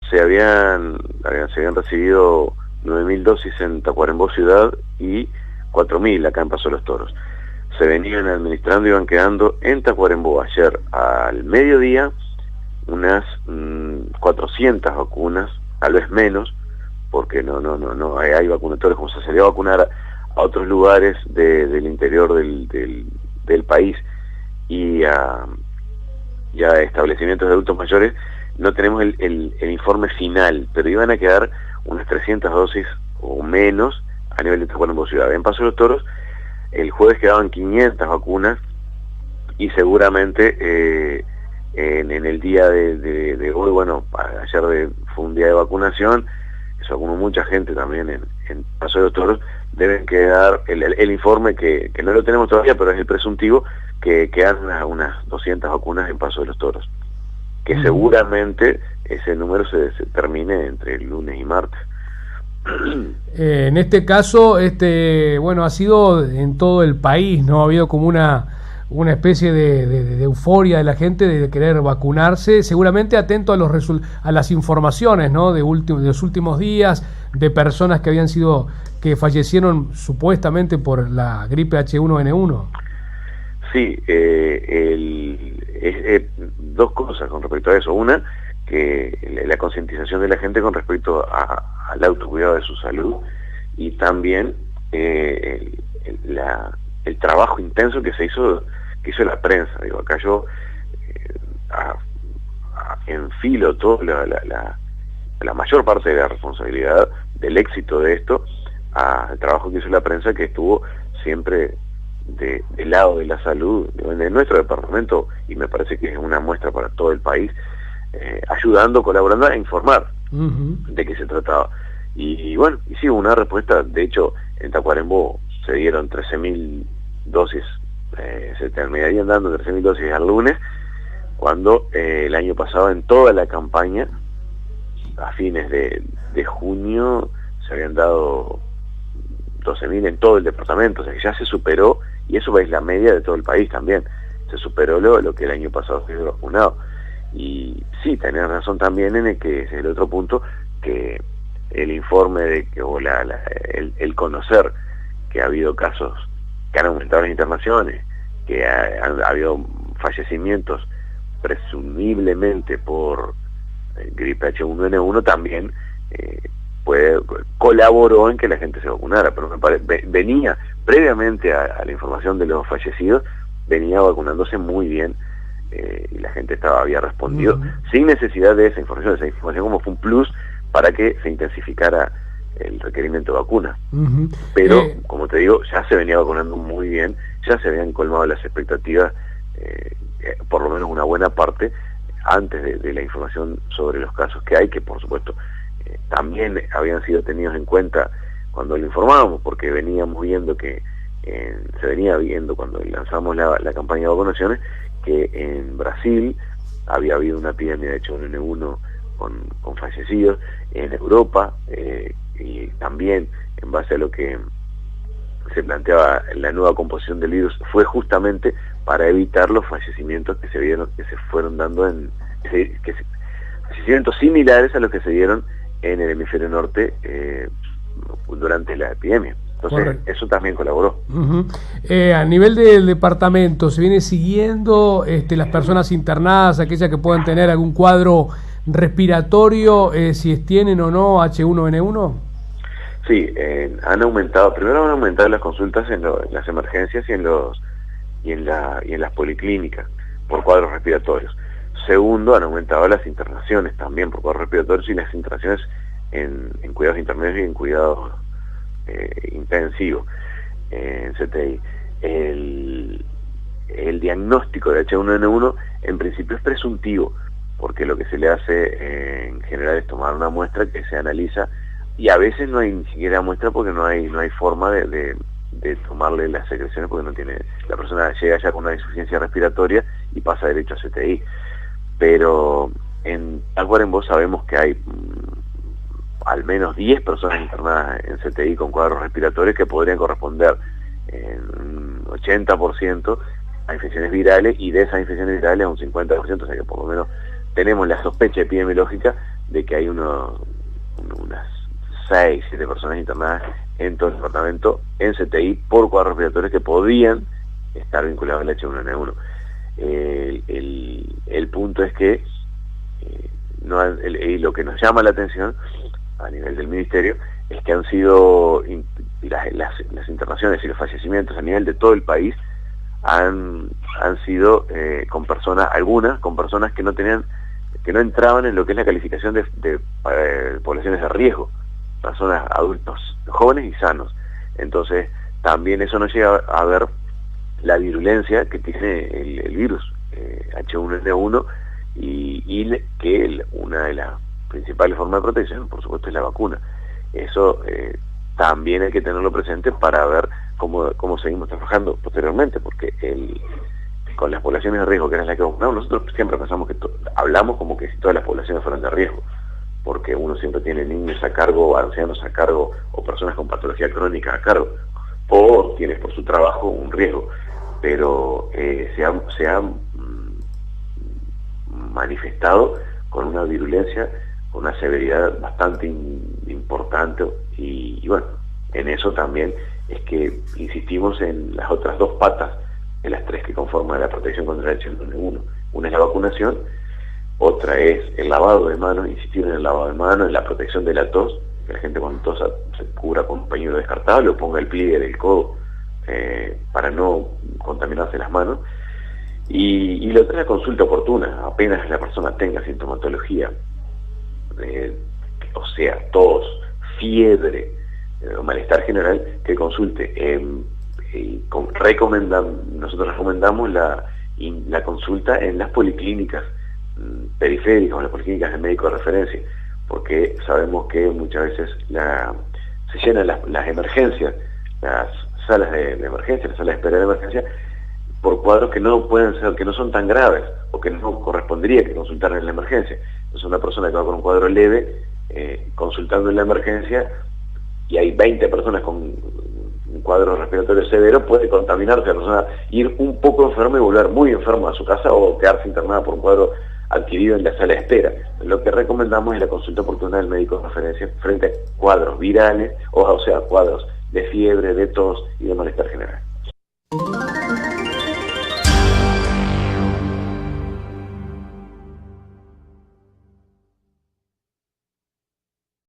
se habían recibido 9.000 dosis en Tacuarembó ciudad y 4.000 acá en Paso de los Toros. Se venían administrando y iban quedando en Tacuarembó ayer al mediodía unas 400 vacunas, tal vez menos, porque no hay vacunadores, como se salió a vacunar a otros lugares del interior del país y a establecimientos de adultos mayores. No tenemos el informe final, pero iban a quedar unas 300 dosis o menos a nivel de Tacuarembó ciudad. En Paso de los Toros el jueves quedaban 500 vacunas y seguramente en el día de hoy, bueno, ayer fue un día de vacunación, se vacunó mucha gente también en Paso de los Toros, deben quedar el informe que no lo tenemos todavía, pero es el presuntivo, que quedan unas 200 vacunas en Paso de los Toros, que seguramente ese número se termine entre el lunes y martes. En este caso, bueno, ha sido en todo el país, ¿no? Ha habido como una especie de euforia de la gente de querer vacunarse, seguramente atento a las informaciones, ¿no? de los últimos días, de personas que fallecieron supuestamente por la gripe H1N1. Sí, dos cosas con respecto a eso. Una, que la concientización de la gente con respecto al autocuidado de su salud, y también el trabajo intenso que hizo la prensa. Digo, acá yo enfilo toda la mayor parte de la responsabilidad del éxito de esto al trabajo que hizo la prensa, que estuvo siempre del lado de la salud de nuestro departamento, y me parece que es una muestra para todo el país, ayudando, colaborando a informar de qué se trataba. Y bueno, y sí, una respuesta. De hecho, en Tacuarembó se dieron 13.000 dosis, se terminarían dando 13.000 dosis al lunes, cuando el año pasado, en toda la campaña, a fines de junio, se habían dado 12.000 en todo el departamento. O sea que ya se superó, y eso es la media de todo el país también, se superó lo que el año pasado se había vacunado. Y sí, tenés razón también en que es el otro punto, que el informe de que, o el conocer que ha habido casos que han aumentado las internaciones, que ha habido fallecimientos presumiblemente por gripe H1N1, también colaboró en que la gente se vacunara. Pero venía previamente a la información de los fallecidos, venía vacunándose muy bien, y la gente había respondido sin necesidad de esa información como fue un plus para que se intensificara el requerimiento de vacunas. Pero, como te digo, ya se venía vacunando muy bien, ya se habían colmado las expectativas, por lo menos una buena parte, antes de la información sobre los casos que hay, que por supuesto también habían sido tenidos en cuenta cuando lo informábamos, porque veníamos viendo que se venía viendo cuando lanzamos la campaña de vacunaciones, que en Brasil había habido una epidemia de H1N1 con fallecidos, en Europa, y también en base a lo que se planteaba la nueva composición del virus, fue justamente para evitar los fallecimientos que se fueron dando fallecimientos similares a los que se dieron en el hemisferio norte durante la epidemia. Entonces, correcto, eso también colaboró. A nivel del departamento, ¿se viene siguiendo las personas internadas, aquellas que puedan tener algún cuadro respiratorio, si tienen o no H1N1? Sí, primero han aumentado las consultas en las emergencias y en las policlínicas por cuadros respiratorios. Segundo, han aumentado las internaciones también por cuadros respiratorios, y las internaciones en cuidados intermedios y en cuidados intensivos, en CTI. El diagnóstico de H1N1 en principio es presuntivo, porque lo que se le hace en general es tomar una muestra que se analiza, y a veces no hay ni siquiera muestra porque no hay forma de tomarle las secreciones, porque la persona llega ya con una insuficiencia respiratoria y pasa derecho a CTI. Pero en Tacuarembó sabemos que hay al menos 10 personas internadas en CTI con cuadros respiratorios que podrían corresponder en un 80% a infecciones virales, y de esas infecciones virales a un 50%, o sea que por lo menos tenemos la sospecha epidemiológica de que hay unas 6, 7 personas internadas en todo el departamento en CTI por cuadros respiratorios que podían estar vinculados al H1N1. El punto es que lo que nos llama la atención a nivel del Ministerio es que han sido las internaciones y los fallecimientos a nivel de todo el país han sido con personas, algunas con personas que no entraban en lo que es la calificación de poblaciones de riesgo, personas adultos, jóvenes y sanos. Entonces también eso nos llega a ver la virulencia que tiene el virus H1N1 y que una de las principales formas de protección, por supuesto, es la vacuna. Eso también hay que tenerlo presente para ver cómo seguimos trabajando posteriormente, porque con las poblaciones de riesgo, que era la que vacunamos, nosotros siempre pensamos que hablamos como que si todas las poblaciones fueran de riesgo, porque uno siempre tiene niños a cargo, ancianos a cargo, o personas con patología crónica a cargo, o tienes por su trabajo un riesgo, pero se ha manifestado con una virulencia, con una severidad bastante importante, y bueno, en eso también es que insistimos en las otras 2 patas de las 3 que conforman la protección contra el H1N1. Una es la vacunación, otra es el lavado de manos, insistir en el lavado de manos, en la protección de la tos, que la gente cuando tosa se cubra con un pañuelo descartable o ponga el pliegue del codo para no contaminarse las manos. Y la otra es la consulta oportuna, apenas la persona tenga sintomatología, o sea, tos, fiebre o malestar general, que consulte. Nosotros recomendamos la consulta en las policlínicas periféricas o las policlínicas de médico de referencia, porque sabemos que muchas veces se llenan las emergencias, las salas de emergencia, las salas de espera de emergencia, por cuadros que no pueden ser, que no son tan graves, o que no correspondería que consultaran en la emergencia. Entonces una persona que va con un cuadro leve, consultando en la emergencia, y hay 20 personas con un cuadro respiratorio severo, puede contaminarse, la persona ir un poco enferma y volver muy enfermo a su casa, o quedarse internada por un cuadro adquirido en la sala de espera. Lo que recomendamos es la consulta oportuna del médico de referencia frente a cuadros virales, o sea, cuadros de fiebre, de tos y de malestar general.